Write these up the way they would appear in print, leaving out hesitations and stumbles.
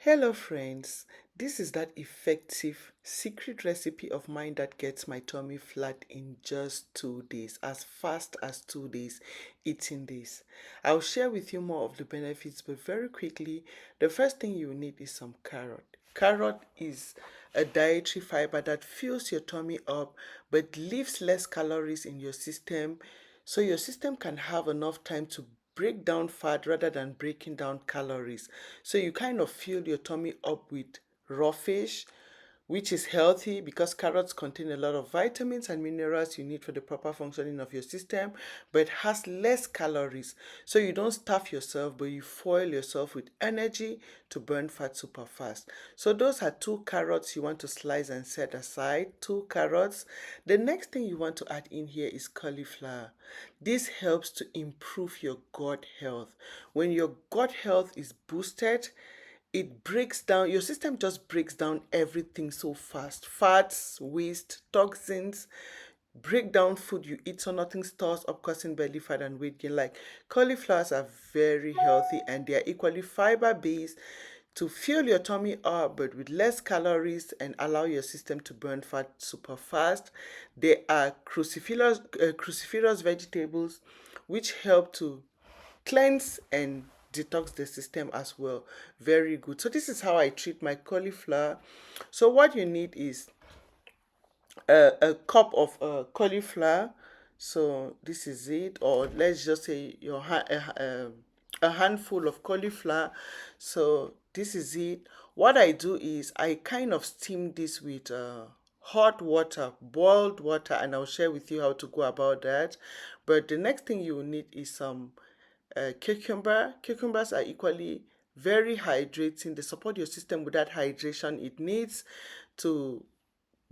Hello, friends. This is that effective secret recipe of mine that gets my tummy flat in just 2 days, as fast as 2 days eating this. I'll share with you more of the benefits, but very quickly, the first thing you need is some carrot. Carrot is a dietary fiber that fills your tummy up but leaves less calories in your system, so your system can have enough time to break down fat rather than breaking down calories. So you kind of fill your tummy up with raw fish, which is healthy because carrots contain a lot of vitamins and minerals you need for the proper functioning of your system, but has less calories. So you don't starve yourself, but you foil yourself with energy to burn fat super fast. So those are 2 carrots you want to slice and set aside. 2 carrots. The next thing you want to add in here is cauliflower. This helps to improve your gut health. When your gut health is boosted, it breaks down, your system just breaks down everything so fast. Fats, waste, toxins, break down food you eat so nothing stores up, causing belly fat and weight gain. Like cauliflowers are very healthy and they are equally fiber based to fill your tummy up but with less calories and allow your system to burn fat super fast. They are cruciferous vegetables which help to cleanse and detox the system as well. Very good. So this is how I treat my cauliflower. So what you need is a cup of cauliflower. So this is it, or let's just say a handful of cauliflower. So this is it. What I do is I kind of steam this with hot water, boiled water, and I'll share with you how to go about that. But the next thing you will need is some cucumber. Cucumbers are equally very hydrating. They support your system with that hydration it needs to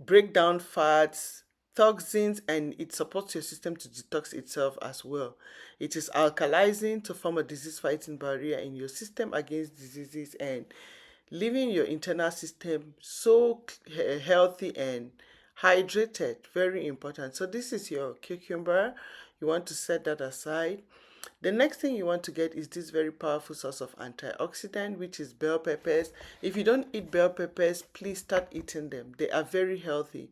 break down fats, toxins, and it supports your system to detox itself as well. It is alkalizing to form a disease fighting barrier in your system against diseases and leaving your internal system so healthy and hydrated. Very important. So this is your cucumber. You want to set that aside. The next thing you want to get is this very powerful source of antioxidant, which is bell peppers. If you don't eat bell peppers, please start eating them. They are very healthy.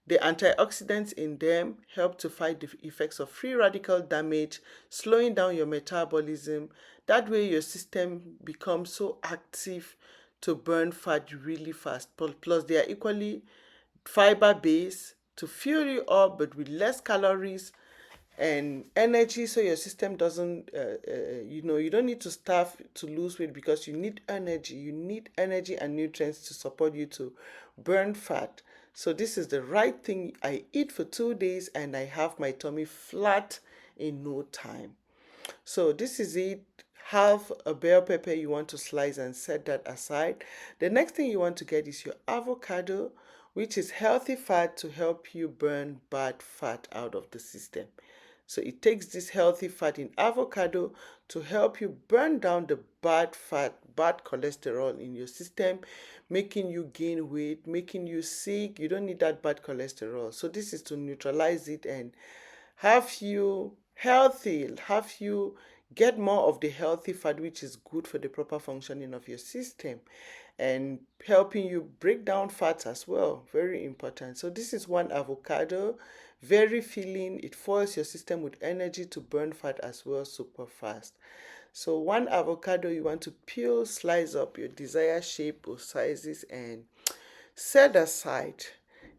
The antioxidants in them help to fight the effects of free radical damage, slowing down your metabolism. That way your system becomes so active to burn fat really fast. Plus, they are equally fiber based to fuel you up but with less calories and energy, so your system doesn't you don't need to starve to lose weight because you need energy and nutrients to support you to burn fat. So this is the right thing. I eat for 2 days and I have my tummy flat in no time. So this is it. Have a bell pepper you want to slice and set that aside. The next thing you want to get is your avocado, which is healthy fat to help you burn bad fat out of the system. So it takes this healthy fat in avocado to help you burn down the bad fat, bad cholesterol in your system, making you gain weight, making you sick. You don't need that bad cholesterol. So this is to neutralize it and have you healthy, have you get more of the healthy fat, which is good for the proper functioning of your system and helping you break down fats as well. Very important. So this is one avocado, very filling. It fills your system with energy to burn fat as well super fast. So one avocado you want to peel, slice up your desired shape or sizes and set aside.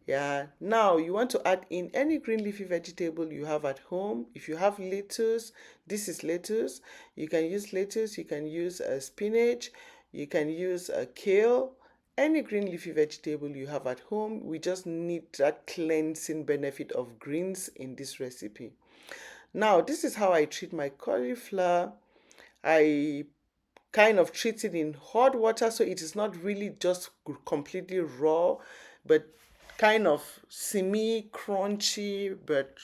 Yeah, now you want to add in any green leafy vegetable you have at home. If you have lettuce, this is lettuce. You can use lettuce, you can use spinach, you can use kale, any green leafy vegetable you have at home. We just need that cleansing benefit of greens in this recipe. Now, this is how I treat my cauliflower. I kind of treat it in hot water so it is not really just completely raw, but kind of semi crunchy but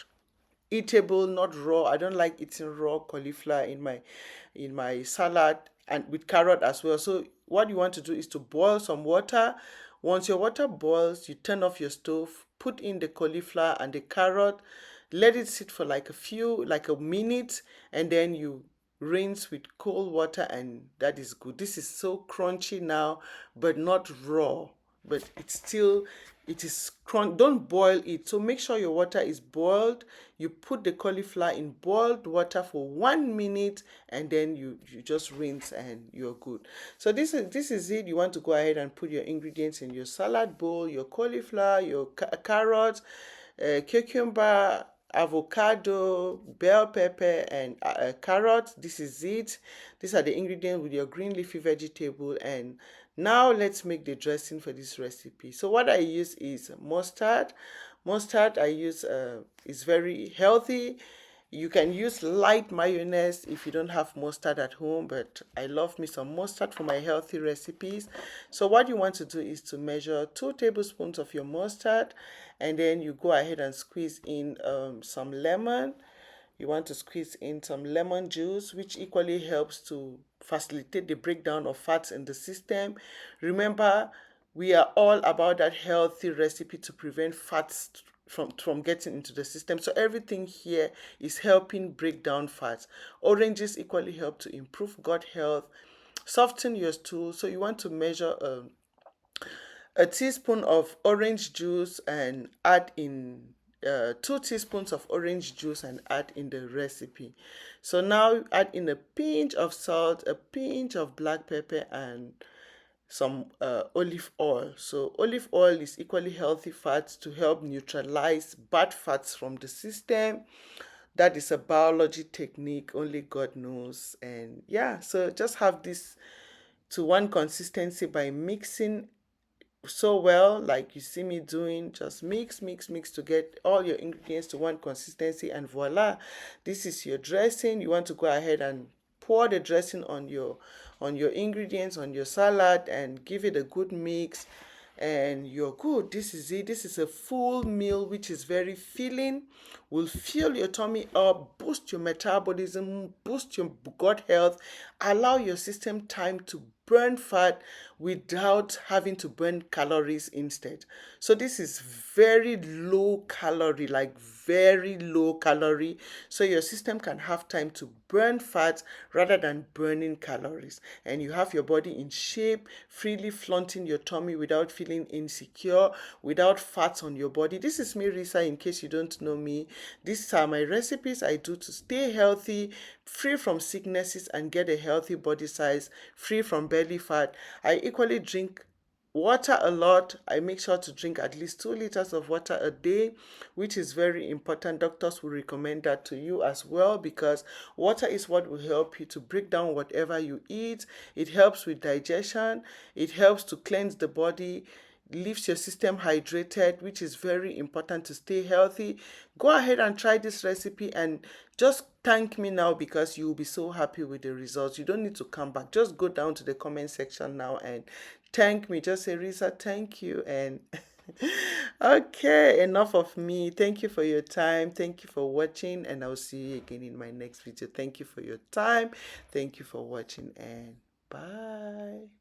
eatable, not raw. I don't like eating raw cauliflower in my salad and with carrot as well. So what you want to do is to boil some water. Once your water boils, you turn off your stove, put in the cauliflower and the carrot, let it sit for like a minute, and then you rinse with cold water, and that is good. This is so crunchy now, but not raw, but it is crunch. Don't boil it, so make sure your water is boiled. You put the cauliflower in boiled water for 1 minute, and then you just rinse and you're good. So this is it. You want to go ahead and put your ingredients in your salad bowl: your cauliflower, your carrots, cucumber, avocado, bell pepper, and carrot. This is it. These are the ingredients with your green leafy vegetable. And now let's make the dressing for this recipe. So what I use is mustard. Mustard I use is very healthy. You can use light mayonnaise if you don't have mustard at home, but I love me some mustard for my healthy recipes. So what you want to do is to measure 2 tablespoons of your mustard, and then you go ahead and squeeze in some lemon. You want to squeeze in some lemon juice, which equally helps to facilitate the breakdown of fats in the system. Remember, we are all about that healthy recipe to prevent fats from getting into the system. So everything here is helping break down fats. Oranges equally help to improve gut health, soften your stool. So you want to measure a teaspoon of orange juice and add in 2 teaspoons of orange juice and add in the recipe. So now add in a pinch of salt, a pinch of black pepper, and some olive oil. So olive oil is equally healthy fats to help neutralize bad fats from the system. That is a biology technique only God knows. And yeah, so just have this to one consistency by mixing so well, like you see me doing. Just mix to get all your ingredients to one consistency, and voila, this is your dressing. You want to go ahead and pour the dressing on your ingredients, on your salad, and give it a good mix, and you're good. This is it. This is a full meal which is very filling, will fill your tummy up, boost your metabolism, boost your gut health, allow your system time to burn fat without having to burn calories instead. So this is very low calorie, like very low calorie, so your system can have time to burn fat rather than burning calories, and you have your body in shape, freely flaunting your tummy without feeling insecure, without fats on your body. This is me, Risa, in case you don't know me. These are my recipes I do to stay healthy, free from sicknesses, and get a healthy body size, free from belly fat. I equally drink water a lot. I make sure to drink at least 2 liters of water a day, which is very important. Doctors will recommend that to you as well, because water is what will help you to break down whatever you eat. It helps with digestion, it helps to cleanse the body, leaves your system hydrated, which is very important to stay healthy. Go ahead and try this recipe and just thank me now, because you'll be so happy with the results. You don't need to come back. Just go down to the comment section now and thank me. Just say, Risa, thank you. And okay, enough of me. Thank you for your time. Thank you for watching, and I'll see you again in my next video. Thank you for your time. Thank you for watching, and bye.